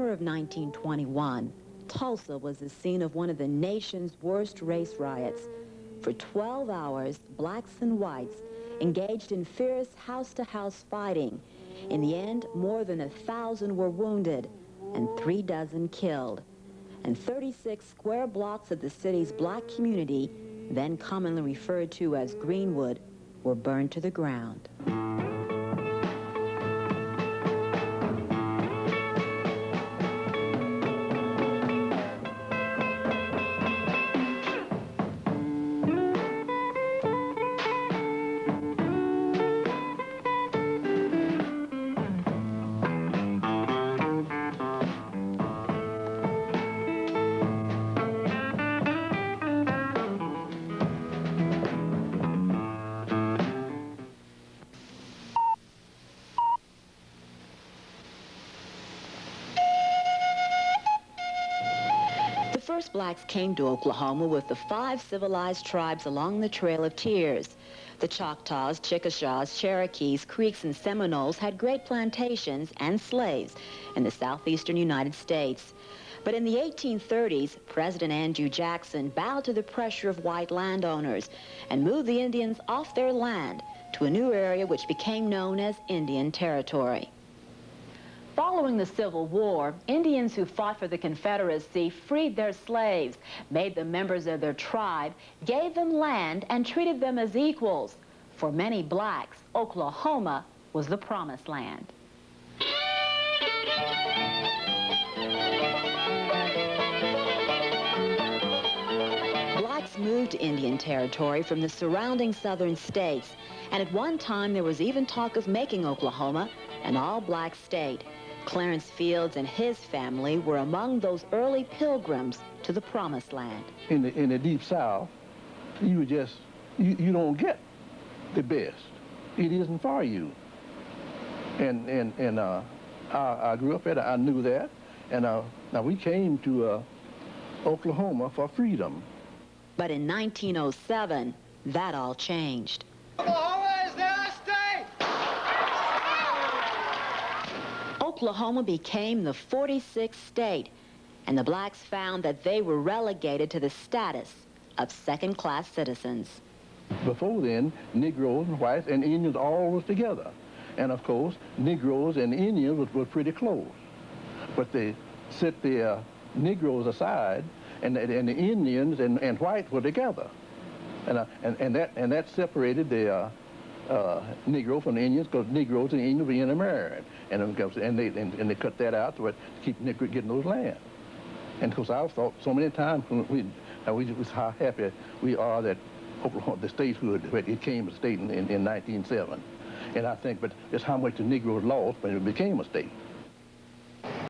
summer of 1921, Tulsa was the scene of one of the nation's worst race riots. For 12 hours, blacks and whites engaged in fierce house-to-house fighting. In the end, more than 1,000 were wounded and 36 killed. And 36 square blocks of the city's black community, then commonly referred to as Greenwood, were burned to the ground. The first blacks came to Oklahoma with the 5 civilized tribes along the Trail of Tears. The Choctaws, Chickasaws, Cherokees, Creeks, and Seminoles had great plantations and slaves in the southeastern United States. But in the 1830s, President Andrew Jackson bowed to the pressure of white landowners and moved the Indians off their land to a new area which became known as Indian Territory. Following the Civil War, Indians who fought for the Confederacy freed their slaves, made them members of their tribe, gave them land, and treated them as equals. For many blacks, Oklahoma was the promised land. Blacks moved to Indian Territory from the surrounding southern states, and at one time there was even talk of making Oklahoma an all-black state. Clarence Fields and his family were among those early pilgrims to the Promised Land. In the Deep South, you don't get the best. It isn't for you. And I grew up there. I knew that. And now we came to Oklahoma for freedom. But in 1907, that all changed. Oklahoma became the 46th state, and the blacks found that they were relegated to the status of second-class citizens. Before then, Negroes and whites and Indians all was together. And of course, Negroes and Indians were pretty close. But they set the Negroes aside, and the Indians and whites were together. And that separated the Negro from the Indians, because Negroes and Indians were intermarried, and they cut that out to keep Negro getting those lands. And because I've thought so many times how happy we are that Oklahoma, the statehood, it became a state in 1907. And I think, but it's how much the Negroes lost when it became a state.